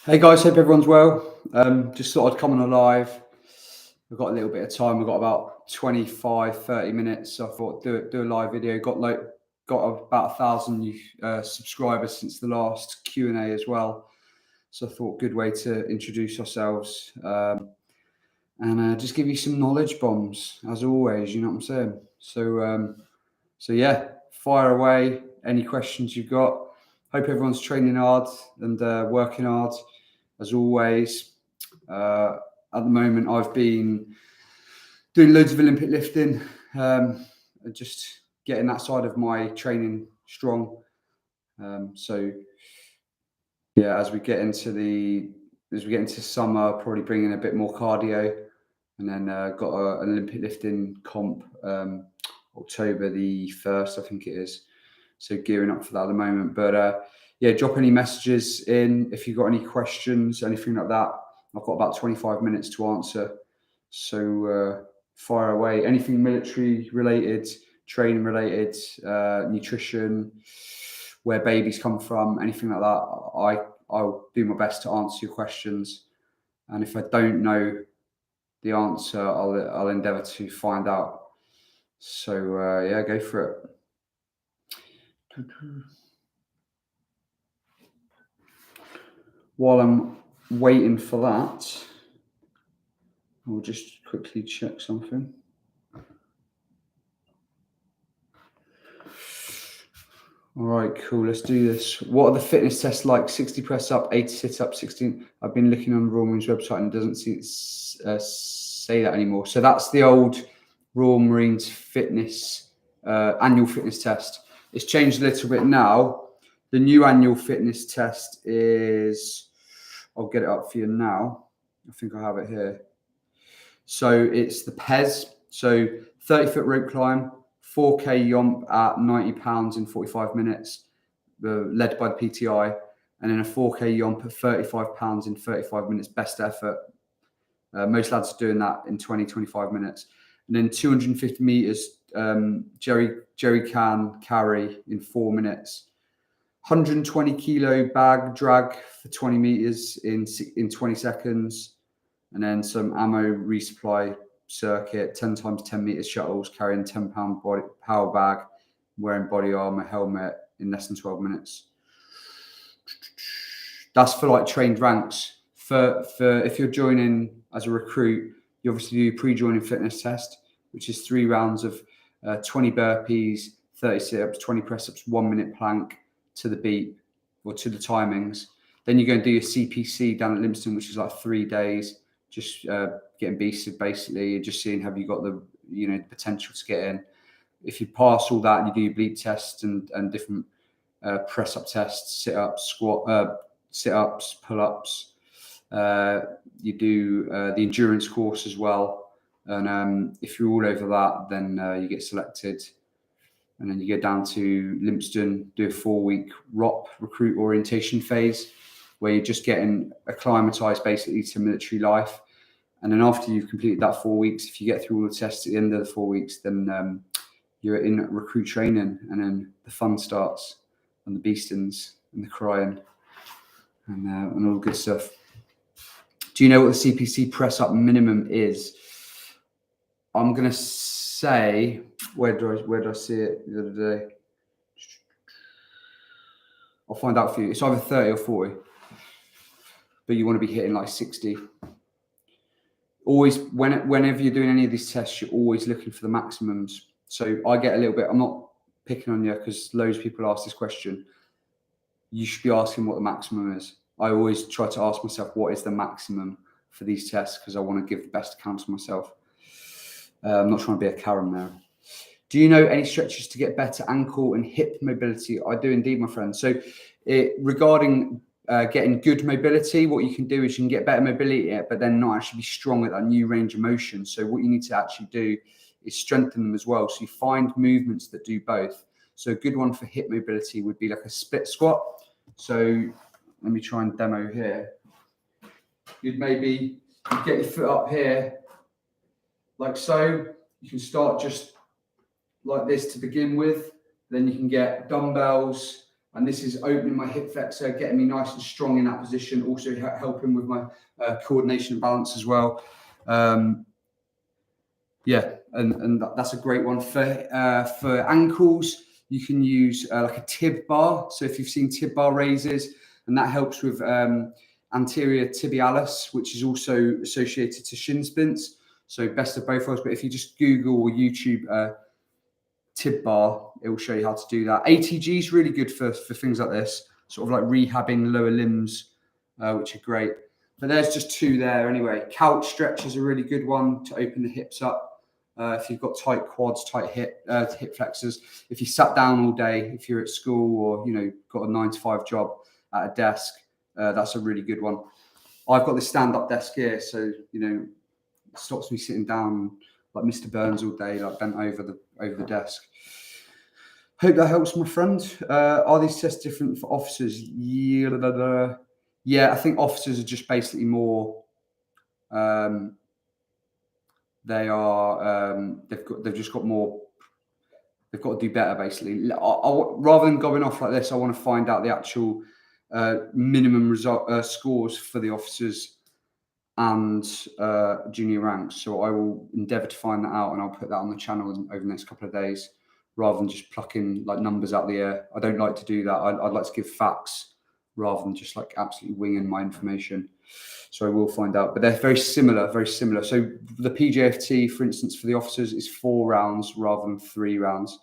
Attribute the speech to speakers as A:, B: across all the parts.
A: Hey guys, hope everyone's well. Just thought I'd come on live. We've got a little bit of time. We've got about 25, 30 minutes. So I thought do a live video. Got about 1,000 subscribers since the last Q&A as well. So I thought good way to introduce ourselves and just give you some knowledge bombs as always. You know what I'm saying? So yeah, fire away. Any questions you've got? Hope everyone's training hard and working hard as always. At the moment, I've been doing loads of Olympic lifting, just getting that side of my training strong. So yeah, as we get into summer, probably bringing a bit more cardio, and then got an Olympic lifting comp October the 1st, I think it is. So gearing up for that at the moment. But yeah, drop any messages in if you've got any questions, anything like that. I've got about 25 minutes to answer. So fire away. Anything military related, training related, nutrition, where babies come from, anything like that. I'll do my best to answer your questions. And if I don't know the answer, I'll endeavour to find out. So yeah, go for it. While I'm waiting for that, we'll just quickly check something. All right, cool. Let's do this. What are the fitness tests like? 60 press up, 80 sit up, 16. I've been looking on Royal Marines website and it doesn't say that anymore. So that's the old Royal Marines fitness annual fitness test. It's changed a little bit now. The new annual fitness test is, I'll get it up for you now. I think I have it here. So it's the PES. So 30-foot rope climb, 4K Yomp at 90 pounds in 45 minutes, led by the PTI, and then a 4K Yomp at 35 pounds in 35 minutes, best effort. Most lads are doing that in 25 minutes. And then 250 meters, jerry can carry in 4 minutes. 120 kilo bag drag for 20 meters in 20 seconds. And then some ammo resupply circuit, 10 times 10 meters shuttles, carrying 10-pound power bag, wearing body armor, helmet in less than 12 minutes. That's for like trained ranks. For if you're joining as a recruit, you obviously do a pre-joining fitness test, which is 3 rounds of 20 burpees, 30 sit-ups, 20 press-ups, 1 minute plank to the beat or to the timings. Then you go and do your CPC down at Livingston, which is like 3 days, just getting beasted basically, just seeing have you got the potential to get in. If you pass all that, you do your bleep tests and different press-up tests, sit-ups, sit-ups, pull-ups. You do the endurance course as well. And if you're all over that, then you get selected. And then you go down to Livingston, do a 4-week ROP, recruit orientation phase, where you're just getting acclimatized basically to military life. And then after you've completed that 4 weeks, if you get through all the tests at the end of the 4 weeks, then you're in recruit training, and then the fun starts, and the beastings, and the crying, and all the good stuff. Do you know what the CPC press up minimum is? I'm gonna say, where did I see it the other day? I'll find out for you. It's either 30 or 40, but you want to be hitting like 60. Always, whenever you're doing any of these tests, you're always looking for the maximums. So I get a little bit, I'm not picking on you because loads of people ask this question. You should be asking what the maximum is. I always try to ask myself, what is the maximum for these tests? Because I want to give the best account of myself. I'm not trying to be a Karen there. Do you know any stretches to get better ankle and hip mobility? I do indeed, my friend. So regarding getting good mobility, what you can do is you can get better mobility, but then not actually be strong at that new range of motion. So what you need to actually do is strengthen them as well. So you find movements that do both. So a good one for hip mobility would be like a split squat. So let me try and demo here. You'd maybe get your foot up here, like so. You can start just like this to begin with. Then you can get dumbbells And this is opening my hip flexor, getting me nice and strong in that position, also helping with my coordination and balance as well. Yeah, and that's a great one. For ankles, you can use like a tib bar. So if you've seen tib bar raises, and that helps with anterior tibialis, which is also associated to shin splints. So best of both worlds. But if you just Google or YouTube tib bar, it will show you how to do that. ATG is really good for things like this, sort of like rehabbing lower limbs, which are great. But there's just two there anyway. Couch stretch is a really good one to open the hips up. If you've got tight quads, tight hip flexors. If you sat down all day, if you're at school or got a 9-to-5 job at a desk, that's a really good one. I've got this stand-up desk here, so it stops me sitting down like Mr. Burns all day, like bent over the desk. Hope that helps, my friend. Are these tests different for officers? Yeah, I think officers are just basically more. They are. They've just got more. They've got to do better, basically. Rather than going off like this, I want to find out the actual minimum result scores for the officers and junior ranks. So I will endeavour to find that out, and I'll put that on the channel over the next couple of days, rather than just plucking like numbers out of the air. I don't like to do that. I'd like to give facts rather than just like absolutely winging my information. So I will find out, but they're very similar, very similar. So the PJFT, for instance, for the officers is 4 rounds rather than 3 rounds.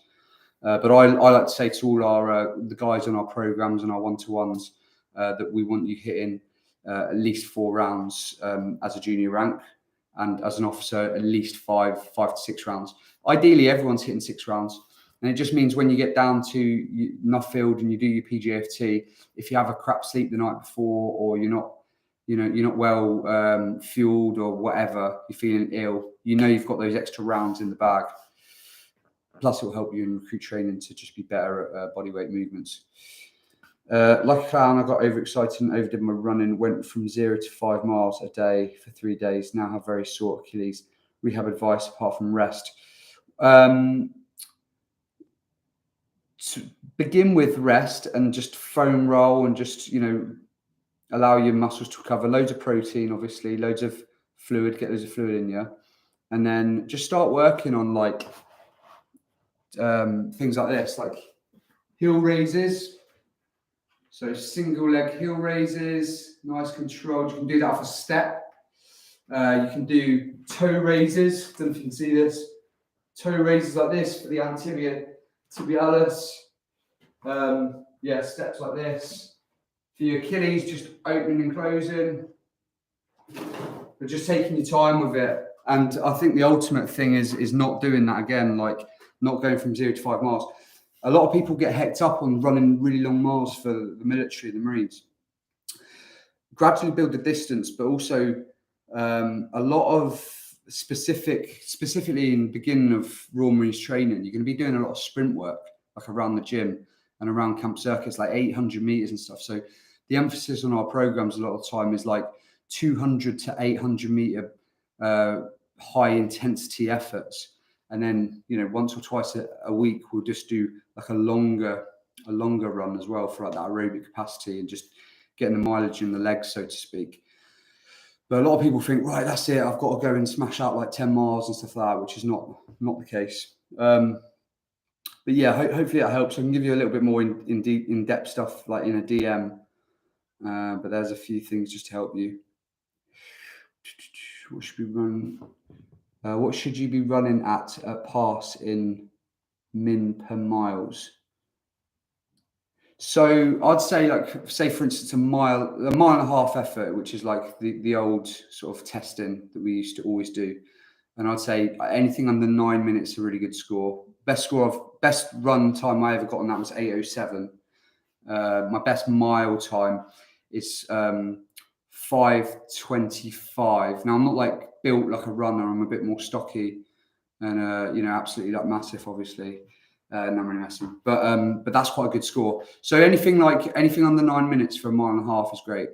A: But I like to say to all our the guys on our programs and our one-to-ones that we want you hitting at least 4 rounds as a junior rank, and as an officer at least 5 to 6 rounds. Ideally, everyone's hitting 6 rounds, and it just means when you get down to Nuffield and you do your PJFT, if you have a crap sleep the night before, or you're not well fueled or whatever, you're feeling ill, you've got those extra rounds in the bag. Plus, it will help you in recruit training to just be better at bodyweight movements. Like a clown, I got overexcited and overdid my running. Went from 0 to 5 miles a day for 3 days. Now have very sore Achilles. Rehab advice apart from rest. To begin with rest and just foam roll and just allow your muscles to recover. Loads of protein, obviously. Loads of fluid. Get loads of fluid in you, and then just start working on like things like this, like heel raises. So single leg heel raises, nice controlled. You can do that off a step. You can do toe raises. Don't know if you can see this. Toe raises like this for the anterior tibialis. Steps like this. For your Achilles, just opening and closing. But just taking your time with it. And I think the ultimate thing is not doing that again, like not going from 0 to 5 miles. A lot of people get hecked up on running really long miles for the military, the Marines. Gradually build the distance, but also a lot of specifically in the beginning of Royal Marines training, you're going to be doing a lot of sprint work, like around the gym and around camp circuits, like 800 meters and stuff. So the emphasis on our programs a lot of the time is like 200 to 800 meter high intensity efforts. And then, once or twice a week, we'll just do like a longer run as well for like that aerobic capacity and just getting the mileage in the legs, so to speak. But a lot of people think, right, that's it. I've got to go and smash out like 10 miles and stuff like that, which is not the case. But yeah, hopefully that helps. I can give you a little bit more in depth stuff like in a DM. But there's a few things just to help you. What should we run? What should you be running at a pass in min per miles? So I'd say, for instance, a mile and a half effort, which is like the old sort of testing that we used to always do. And I'd say anything under 9 minutes is a really good score. Best run time I ever got on that was 8:07. My best mile time is 5:25. Now I'm not like built like a runner. I'm a bit more stocky and absolutely like massive, obviously. No, I'm really messing, but that's quite a good score. So anything under 9 minutes for a mile and a half is great.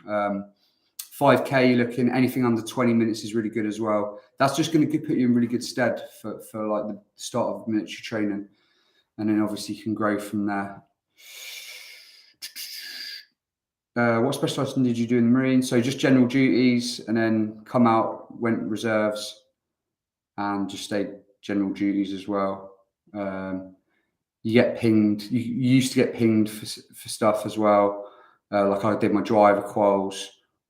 A: 5K, you're looking anything under 20 minutes is really good as well. That's just going to put you in really good stead for like the start of military training, and then obviously you can grow from there. What specialisation did you do in the Marines? So just general duties, and then come out, went reserves, and just stayed general duties as well. You get pinged. You used to get pinged for stuff as well. Like I did my driver quals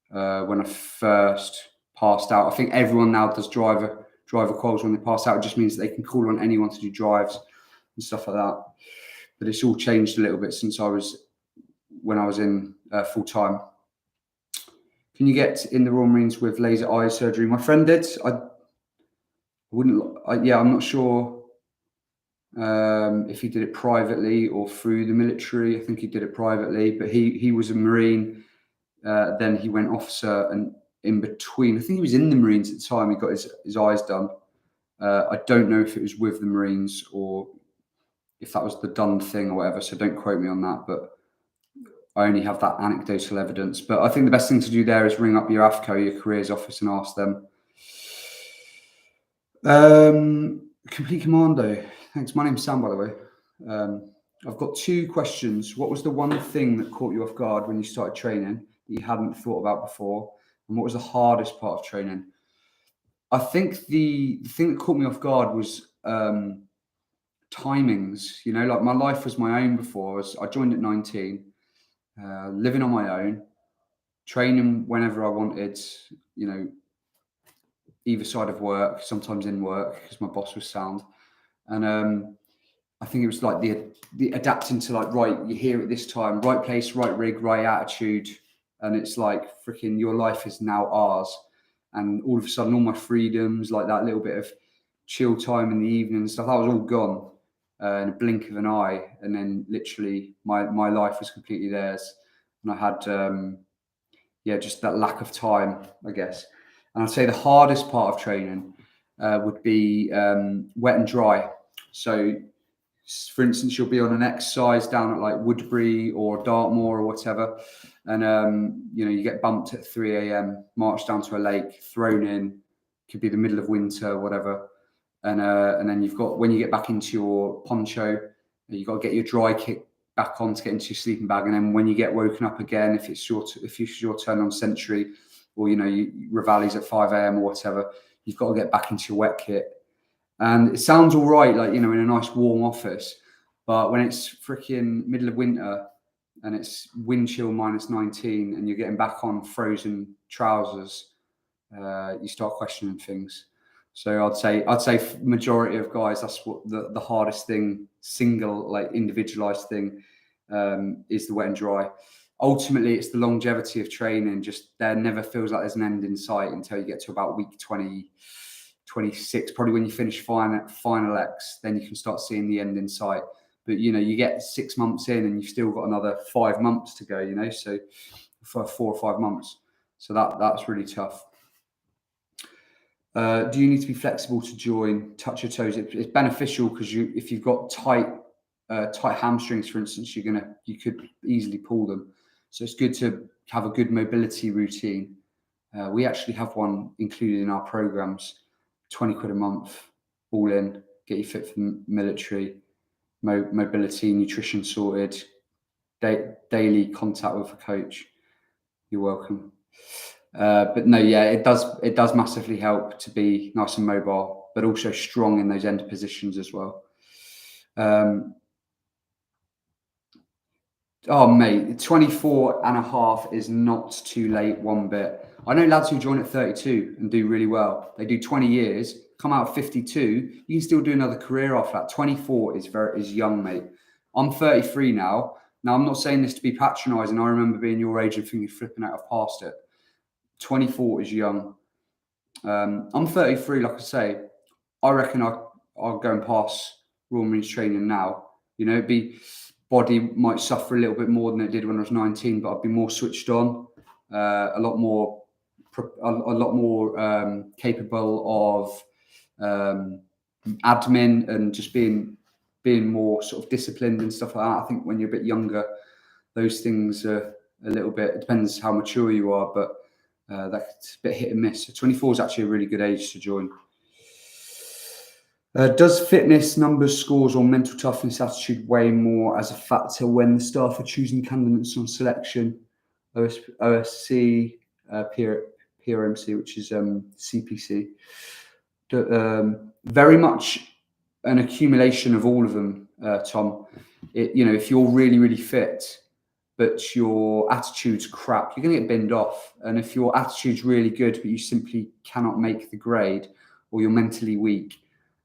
A: when I first passed out. I think everyone now does driver quals when they pass out. It just means that they can call on anyone to do drives and stuff like that. But it's all changed a little bit since when I was in full time. Can you get in the Royal Marines with laser eye surgery? My friend did. I'm not sure if he did it privately or through the military. I think he did it privately, but he was a Marine. Then he went officer, and in between, I think he was in the Marines at the time. He got his eyes done. I don't know if it was with the Marines or if that was the done thing or whatever. So don't quote me on that, but I only have that anecdotal evidence. But I think the best thing to do there is ring up your AFCO, your careers office, and ask them. Complete Commando. Thanks. My name's Sam, by the way. I've got 2 questions. What was the one thing that caught you off guard when you started training that you hadn't thought about before? And what was the hardest part of training? I think the thing that caught me off guard was timings. You know, like my life was my own before. I joined at 19. Living on my own, training whenever I wanted, you know, either side of work, sometimes in work because my boss was sound. And I think it was like the adapting to like, right, you're here at this time, right place, right rig, right attitude. And it's like freaking your life is now ours. And all of a sudden, all my freedoms, like that little bit of chill time in the evening and stuff, that was all gone. In a blink of an eye, and then literally my life was completely theirs, and I had just that lack of time, I guess. And I'd say the hardest part of training would be wet and dry. So, for instance, you'll be on an exercise down at like Woodbury or Dartmoor or whatever, and you get bumped at 3 a.m, marched down to a lake, thrown in, could be the middle of winter, whatever. And then you've got, when you get back into your poncho, you've got to get your dry kit back on to get into your sleeping bag. And then when you get woken up again, if it's your turn on sentry, or Ravalli's at 5 a.m. or whatever, you've got to get back into your wet kit. And it sounds all right, like, in a nice warm office, but when it's freaking middle of winter and it's wind chill -19 and you're getting back on frozen trousers, you start questioning things. So I'd say majority of guys, that's what the hardest thing, single, like individualized thing, is the wet and dry. Ultimately, it's the longevity of training. Just there never feels like there's an end in sight until you get to about week 20, 26. Probably when you finish final X, then you can start seeing the end in sight. But you get 6 months in and you've still got another 5 months to go. So for 4 or 5 months, so that's really tough. Do you need to be flexible to join? Touch your toes. It's beneficial because if you've got tight hamstrings, for instance, you could easily pull them. So it's good to have a good mobility routine. We actually have one included in our programs. 20 quid a month, all in. Get you fit for the military, mobility, nutrition sorted, daily contact with a coach. You're welcome. But no, yeah, it does massively help to be nice and mobile, but also strong in those end positions as well. Oh, mate, 24 and a half is not too late one bit. I know lads who join at 32 and do really well. They do 20 years, come out at 52, you can still do another career off that. 24 is young, mate. I'm 33 now. Now, I'm not saying this to be patronising. I remember being your age and thinking, flipping out, I've passed it. 24 is young. I'm 33, like I say. I reckon I'll go and pass Royal Marines training now. Body might suffer a little bit more than it did when I was 19, but I'd be more switched on, a lot more capable of admin and just being more sort of disciplined and stuff like that. I think when you're a bit younger, those things are a little bit, it depends how mature you are, but that's a bit hit and miss. So 24 is actually a really good age to join. Does fitness, numbers, scores, or mental toughness attitude weigh more as a factor when the staff are choosing candidates on selection? OSC, PRMC, which is CPC. Very much an accumulation of all of them, Tom. If you're really, really fit, but your attitude's crap, you're going to get binned off. And if your attitude's really good, but you simply cannot make the grade, or you're mentally weak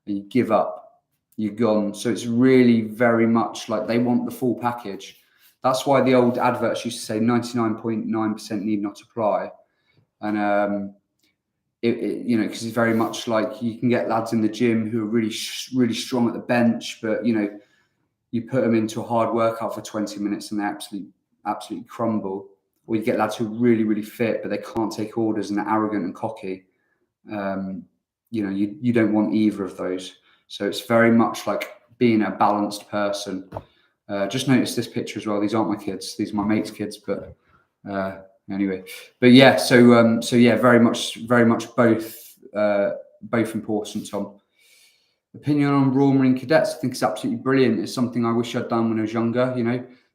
A: and you give up, you're gone. So it's really very much like they want the full package. That's why the old adverts used to say 99.9% need not apply. And, because it's very much like you can get lads in the gym who are really, really strong at the bench, but, you put them into a hard workout for 20 minutes and they absolutely crumble. Or you get lads who are really, really fit, but they can't take orders and they're arrogant and cocky. You don't want either of those. So it's very much like being a balanced person. Just notice this picture as well. These aren't my kids. These are my mate's kids, but anyway. But yeah, so yeah, very much both important, Tom. Opinion on Royal Marine Cadets, I think it's absolutely brilliant. It's something I wish I'd done when I was younger,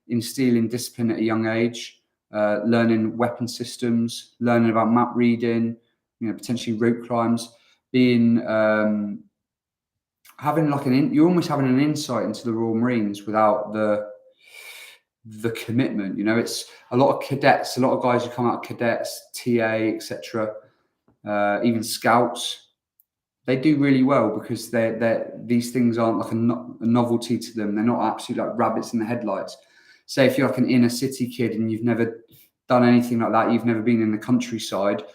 A: instilling discipline at a young age, learning weapon systems, learning about map reading, potentially rope climbs, being you're almost having an insight into the Royal Marines without the commitment. It's a lot of cadets, a lot of guys who come out cadets, TA, etc., even scouts. They do really well because these things aren't like a novelty to them. They're not absolutely like rabbits in the headlights. Say if you're like an inner city kid and you've never done anything like that, you've never been in the countryside,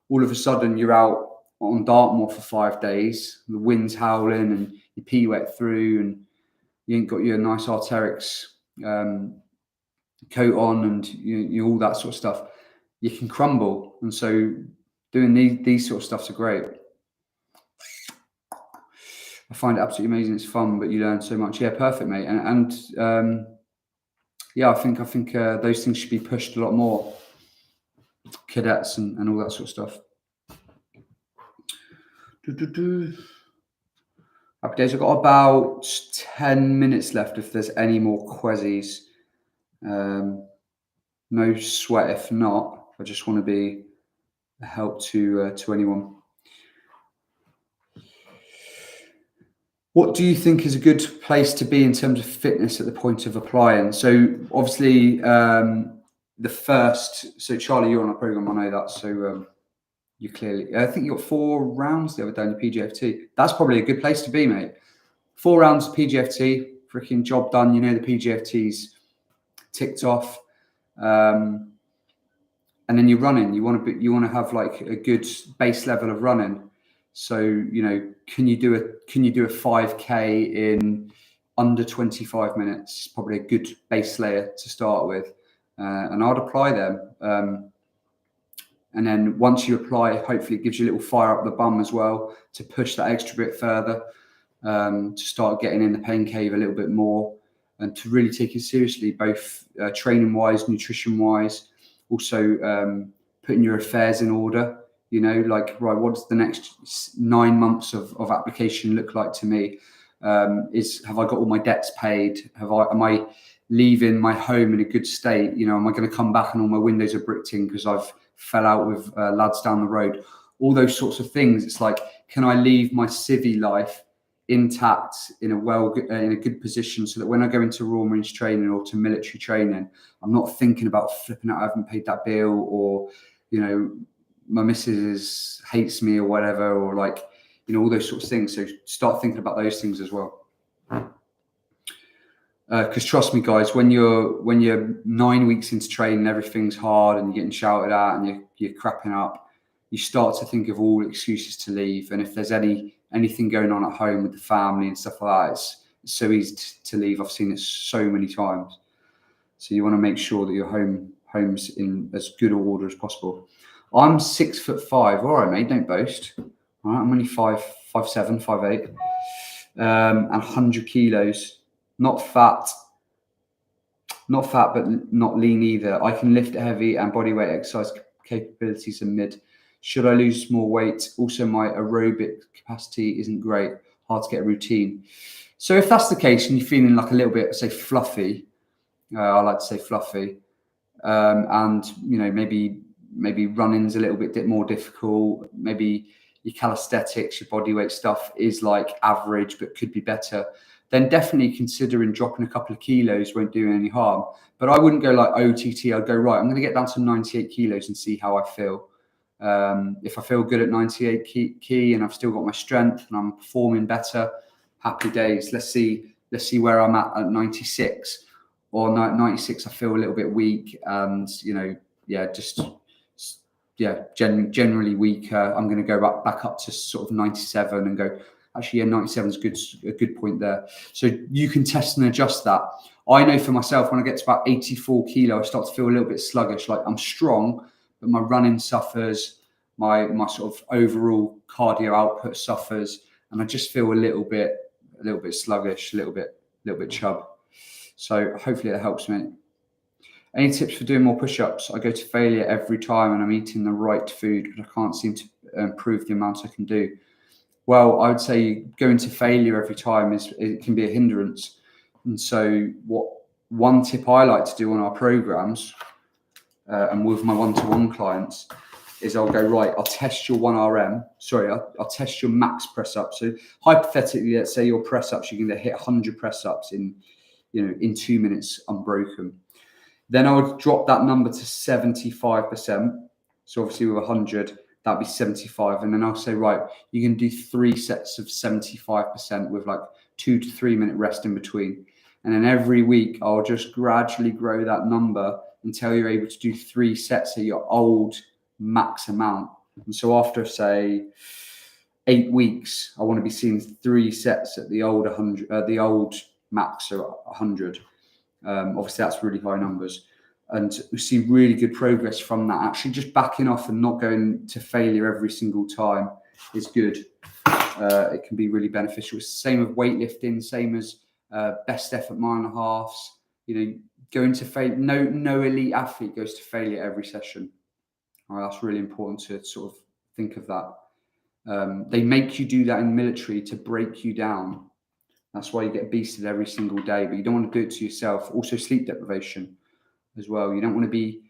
A: all of a sudden you're out on Dartmoor for 5 days, the wind's howling and you pee wet through and you ain't got your nice Arc'teryx coat on and you all that sort of stuff, you can crumble. And so doing these sort of stuffs are great. I find it absolutely amazing. It's fun, but you learn so much. Yeah, perfect, mate. And yeah, I think those things should be pushed a lot more. Cadets and all that sort of stuff. Happy days. I've got about 10 minutes left if there's any more quezzies. No sweat if not. I just want to be a help to anyone. What do you think is a good place to be in terms of fitness at the point of applying? So obviously so Charlie, you're on a program, I know that. So you clearly, I think you got 4 rounds the other day in the PGFT. That's probably a good place to be, mate. 4 rounds of PGFT, freaking job done. The PGFT's ticked off. And then you're running. You want to have like a good base level of running. So, can you do a 5K in under 25 minutes? Probably a good base layer to start with. And I'd apply them. And then once you apply, hopefully it gives you a little fire up the bum as well to push that extra bit further, to start getting in the pain cave a little bit more and to really take it seriously, both training-wise, nutrition-wise, also putting your affairs in order. Right, what does the next 9 months of application look like to me? Have I got all my debts paid? Am I leaving my home in a good state? Am I going to come back and all my windows are bricked in because I've fell out with lads down the road? All those sorts of things. It's like, can I leave my civvy life intact in a good position so that when I go into Royal Marines training or to military training, I'm not thinking about flipping out, I haven't paid that bill, or my missus hates me or whatever, or all those sorts of things. So start thinking about those things as well. Because trust me, guys, when you're 9 weeks into training, everything's hard and you're getting shouted at and you're crapping up, you start to think of all excuses to leave. And if there's anything going on at home with the family and stuff like that, it's so easy to leave. I've seen it so many times. So you want to make sure that your home's in as good order as possible. I'm 6'5". All right, mate, don't boast. All right, I'm only 5'7", 5'8", and 100 kilos. Not fat, but not lean either. I can lift heavy and body weight exercise capabilities are mid. Should I lose more weight? Also, my aerobic capacity isn't great. Hard to get a routine. So if that's the case and you're feeling like a little bit, say, fluffy, I like to say fluffy, and maybe running's a little bit more difficult. Maybe your calisthenics, your bodyweight stuff is like average but could be better, then definitely considering dropping a couple of kilos won't do any harm. But I wouldn't go like OTT. I'd go, right, I'm going to get down to 98 kilos and see how I feel. If I feel good at 98 key and I've still got my strength and I'm performing better, happy days. Let's see where I'm at 96 or 96. I feel a little bit weak and, generally weaker. I'm going to go back up to sort of 97 and go, actually, 97 is a good point there. So you can test and adjust that. I know for myself, when I get to about 84 kilo, I start to feel a little bit sluggish. Like I'm strong, but my running suffers, my sort of overall cardio output suffers, and I just feel a little bit sluggish, a little bit chub. So hopefully that helps, mate. Any tips for doing more push-ups? I go to failure every time and I'm eating the right food, but I can't seem to improve the amount I can do. Well, I would say going to failure every time it can be a hindrance. And so one tip I like to do on our programs and with my one-to-one clients is I'll go, right, I'll test your 1RM. Sorry, I'll test your max press up. So hypothetically, let's say your press ups, you're going to hit 100 press ups in 2 minutes unbroken. Then I would drop that number to 75%. So obviously with 100, that'd be 75. And then I'll say, right, you can do 3 sets of 75% with like 2 to 3 minute rest in between. And then every week I'll just gradually grow that number until you're able to do 3 sets at your old max amount. And so after, say, 8 weeks, I want to be seeing 3 sets at the old 100, the old max, so 100. Obviously, that's really high numbers. And we see really good progress from that. Actually, just backing off and not going to failure every single time is good. It can be really beneficial. It's the same with weightlifting, same as best effort mile and a halves. Going to failure. No elite athlete goes to failure every session. That's really important to sort of think of that. They make you do that in the military to break you down. That's why you get beasted every single day, but you don't want to do it to yourself. Also, sleep deprivation as well. You don't want to be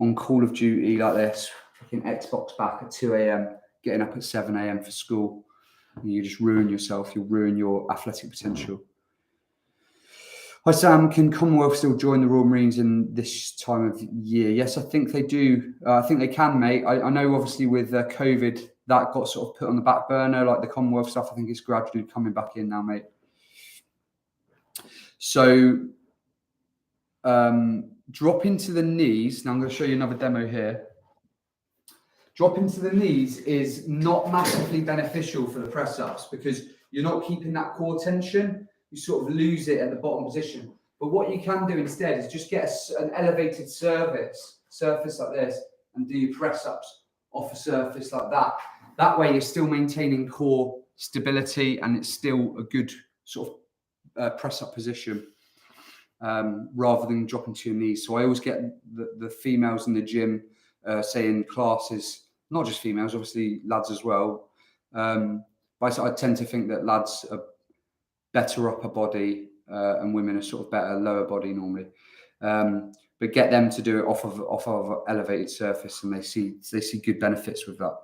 A: on Call of Duty like this, fucking Xbox back at 2 a.m., getting up at 7 a.m. for school. And you just ruin yourself. You'll ruin your athletic potential. Hi, Sam. Can Commonwealth still join the Royal Marines in this time of year? Yes, I think they do. I think they can, mate. I know, obviously, with COVID, that got sort of put on the back burner. Like the Commonwealth stuff, I think it's gradually coming back in now, mate. So drop into the knees. Now I'm going to show you another demo here. Drop into the knees is not massively beneficial for the press ups because you're not keeping that core tension. You sort of lose it at the bottom position. But what you can do instead is just get an elevated surface like this and do your press ups off a surface like that. That way you're still maintaining core stability and it's still a good sort of press up position rather than dropping to your knees. So I always get the females in the gym saying classes, not just females, obviously lads as well. But I tend to think that lads are better upper body and women are sort of better lower body normally. But get them to do it off of elevated surface, and they see good benefits with that.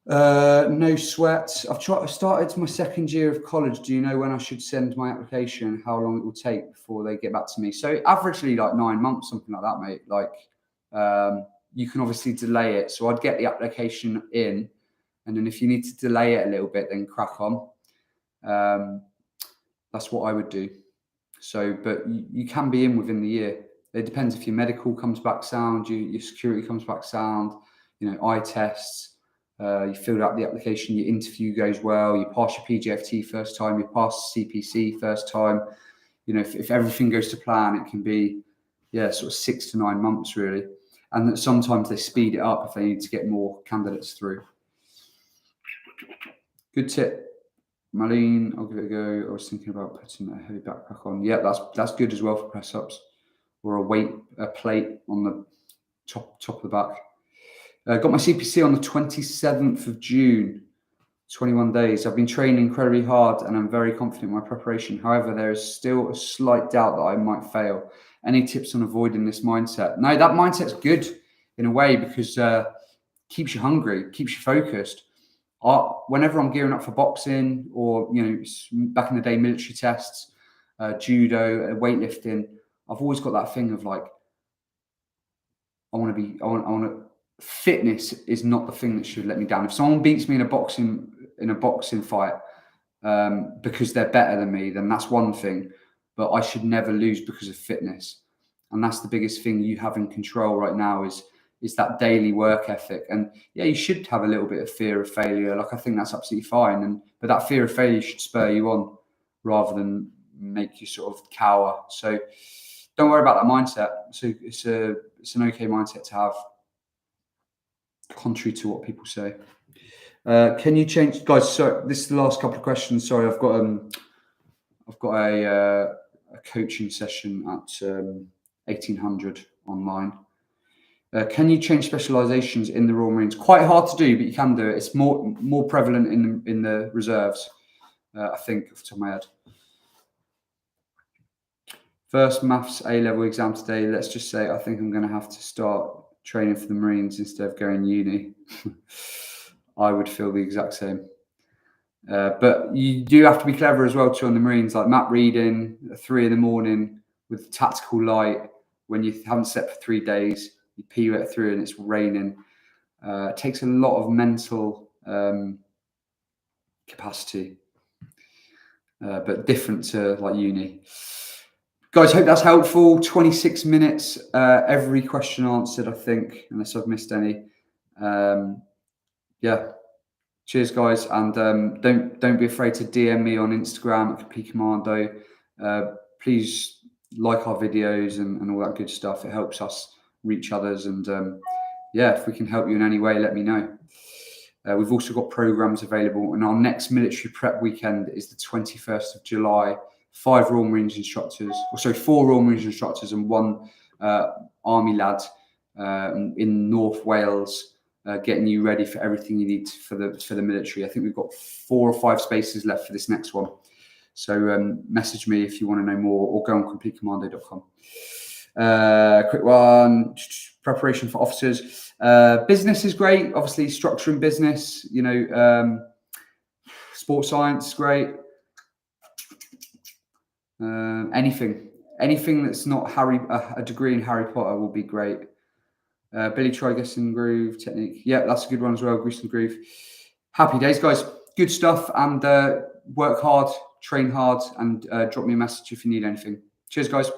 A: No sweat. I've started my second year of college. Do you know when I should send my application? How long it will take before they get back to me? So averagely like 9 months, something like that, mate. Like you can obviously delay it. So I'd get the application in, and then if you need to delay it a little bit, then crack on. That's what I would do. So, but you can be in within the year. It depends if your medical comes back sound, your security comes back sound, eye tests. You filled out the application, your interview goes well, you pass your PGFT first time, you pass CPC first time. If everything goes to plan, it can be, sort of 6 to 9 months really. And sometimes they speed it up if they need to get more candidates through. Good tip. Marlene, I'll give it a go. I was thinking about putting a heavy backpack on. Yeah, that's good as well for press ups, or a plate on the top of the back. Got my CPC on the 27th of June, 21 days. I've been training incredibly hard and I'm very confident in my preparation. However, there is still a slight doubt that I might fail. Any tips on avoiding this mindset? No, that mindset's good in a way because keeps you hungry, keeps you focused. Whenever I'm gearing up for boxing or, back in the day, military tests, judo, weightlifting, I've always got that thing of like, I want to. Fitness is not the thing that should let me down. If someone beats me in a boxing fight because they're better than me, then that's one thing. But I should never lose because of fitness, and that's the biggest thing you have in control right now is that daily work ethic. And yeah, you should have a little bit of fear of failure. Like I think that's absolutely fine, but that fear of failure should spur you on rather than make you sort of cower. So don't worry about that mindset. So it's an okay mindset to have, contrary to what people say. Can you change, guys? So this is the last couple of questions. Sorry, I've got a coaching session at 1800 online. Can you change specializations in the Royal Marines? Quite hard to do, but you can do it. It's more prevalent in the reserves, I think, off the top of my head. First maths A-level exam today. Let's just say I think I'm going to have to start training for the Marines instead of going uni. I would feel the exact same. But you do have to be clever as well too on the Marines, like map reading at 3 a.m. with tactical light when you haven't slept for 3 days. You pee it through and it's raining. It takes a lot of mental capacity, but different to like uni. Guys, hope that's helpful. 26 minutes, every question answered, I think, unless I've missed any. Yeah. Cheers, guys, and don't be afraid to DM me on Instagram at Commando. Please like our videos and all that good stuff. It helps us reach others, and if we can help you in any way, let me know. We've also got programs available, and our next military prep weekend is the 21st of July. 4 Royal Marines instructors and 1 Army lad in North Wales, getting you ready for everything you need for the military. I think we've got 4 or 5 spaces left for this next one. So message me if you want to know more, or go on completecommando.com. Quick one, preparation for officers. Business is great, obviously structuring business, sports science is great. Anything that's not a degree in Harry Potter will be great. Billy, try Grease and Groove technique. Yeah, that's a good one as well. Grease and Groove. Happy days, guys. Good stuff. And work hard, train hard, and drop me a message if you need anything. Cheers, guys.